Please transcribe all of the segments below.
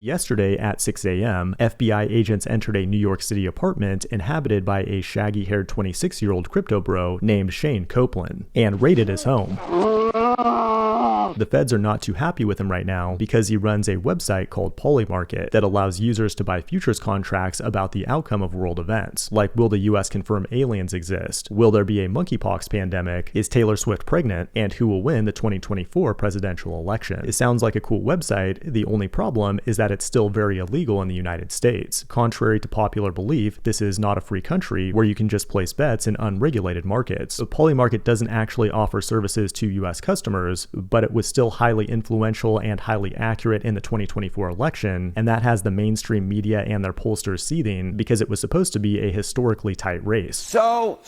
Yesterday at 6 a.m., FBI agents entered a New York City apartment inhabited by a shaggy-haired 26-year-old crypto bro named Shane Copeland and raided his home. The feds are not too happy with him right now because he runs a website called Polymarket that allows users to buy futures contracts about the outcome of world events, like will the US confirm aliens exist, will there be a monkeypox pandemic, is Taylor Swift pregnant, and who will win the 2024 presidential election. It sounds like a cool website. The only problem is that it's still very illegal in the United States. Contrary to popular belief, this is not a free country where you can just place bets in unregulated markets. Polymarket doesn't actually offer services to US customers, but it was still highly influential and highly accurate in the 2024 election, and that has the mainstream media and their pollsters seething because it was supposed to be a historically tight race. So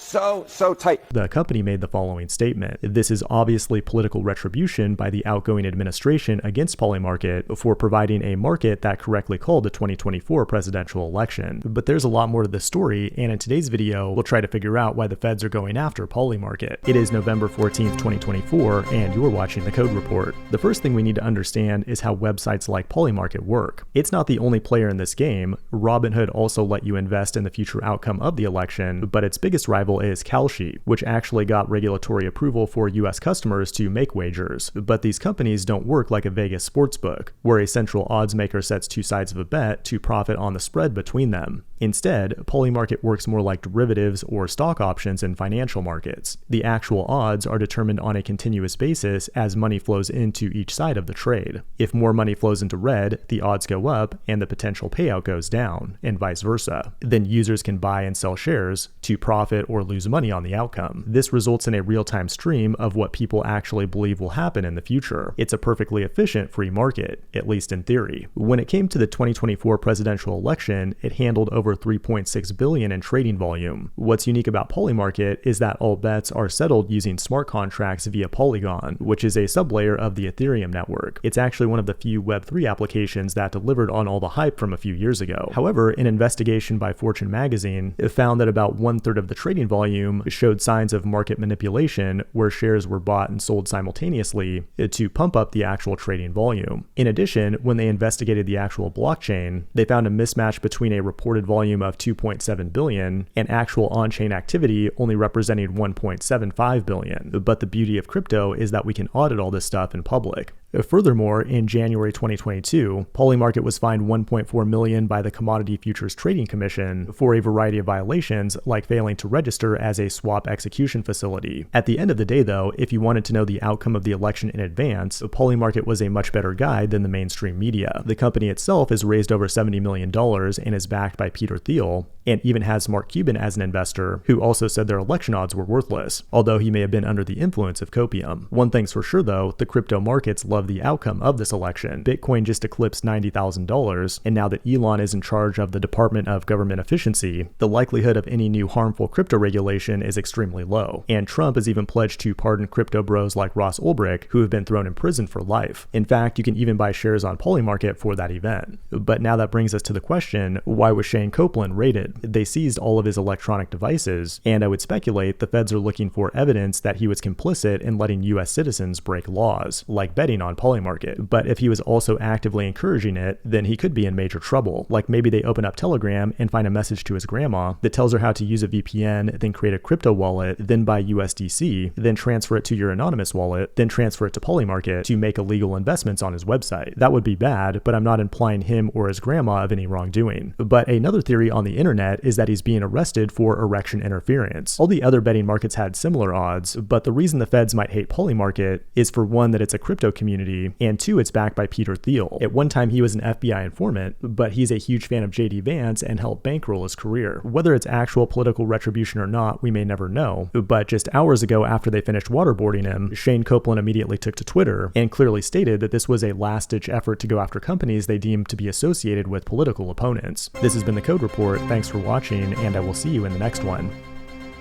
tight. The company made the following statement: "This is obviously political retribution by the outgoing administration against Polymarket for providing a market that correctly called the 2024 presidential election." But there's a lot more to this story, and in today's video, we'll try to figure out why the feds are going after Polymarket. It is November 14th, 2024, and you're watching the Code Report. The first thing we need to understand is how websites like Polymarket work. It's not the only player in this game. Robinhood also let you invest in the future outcome of the election, but its biggest rival is Kalshi, which actually got regulatory approval for US customers to make wagers. But these companies don't work like a Vegas sportsbook, where a central odds maker sets two sides of a bet to profit on the spread between them. Instead, Polymarket works more like derivatives or stock options in financial markets. The actual odds are determined on a continuous basis as money flows into each side of the trade. If more money flows into red, the odds go up and the potential payout goes down, and vice versa. Then users can buy and sell shares to profit or lose money on the outcome. This results in a real-time stream of what people actually believe will happen in the future. It's a perfectly efficient free market, at least in theory. When it came to the 2024 presidential election, it handled over $3.6 billion in trading volume. What's unique about Polymarket is that all bets are settled using smart contracts via Polygon, which is a sublayer of the Ethereum network. It's actually one of the few Web3 applications that delivered on all the hype from a few years ago. However, an investigation by Fortune magazine found that about 1/3 of the trading volume showed signs of market manipulation, where shares were bought and sold simultaneously to pump up the actual trading volume. In addition, when they investigated the actual blockchain, they found a mismatch between a reported volume of 2.7 billion and actual on-chain activity only representing 1.75 billion. But the beauty of crypto is that we can audit all this stuff in public. Furthermore, in January 2022, Polymarket was fined $1.4 million by the Commodity Futures Trading Commission for a variety of violations, like failing to register as a swap execution facility. At the end of the day, though, if you wanted to know the outcome of the election in advance, Polymarket was a much better guide than the mainstream media. The company itself has raised over $70 million and is backed by Peter Thiel, and even has Mark Cuban as an investor, who also said their election odds were worthless, although he may have been under the influence of copium. One thing's for sure though, the crypto markets love the outcome of this election. Bitcoin just eclipsed $90,000, and now that Elon is in charge of the Department of Government Efficiency, the likelihood of any new harmful crypto regulation is extremely low. And Trump has even pledged to pardon crypto bros like Ross Ulbricht, who have been thrown in prison for life. In fact, you can even buy shares on Polymarket for that event. But now that brings us to the question, why was Shane Copeland raided? They seized all of his electronic devices, and I would speculate the feds are looking for evidence that he was complicit in letting US citizens break laws, like betting on Polymarket. But if he was also actively encouraging it, then he could be in major trouble. Like maybe they open up Telegram and find a message to his grandma that tells her how to use a VPN, then create a crypto wallet, then buy USDC, then transfer it to your anonymous wallet, then transfer it to Polymarket to make illegal investments on his website. That would be bad, but I'm not implying him or his grandma of any wrongdoing. But another theory on the internet is that he's being arrested for election interference. All the other betting markets had similar odds, but the reason the feds might hate Polymarket is, for one, that it's a crypto community, and two, it's backed by Peter Thiel. At one time, he was an FBI informant, but he's a huge fan of JD Vance and helped bankroll his career. Whether it's actual political retribution or not, we may never know, but just hours ago after they finished waterboarding him, Shane Copeland immediately took to Twitter and clearly stated that this was a last-ditch effort to go after companies they deemed to be associated with political opponents. This has been the Code Report. Thanks for watching, and I will see you in the next one.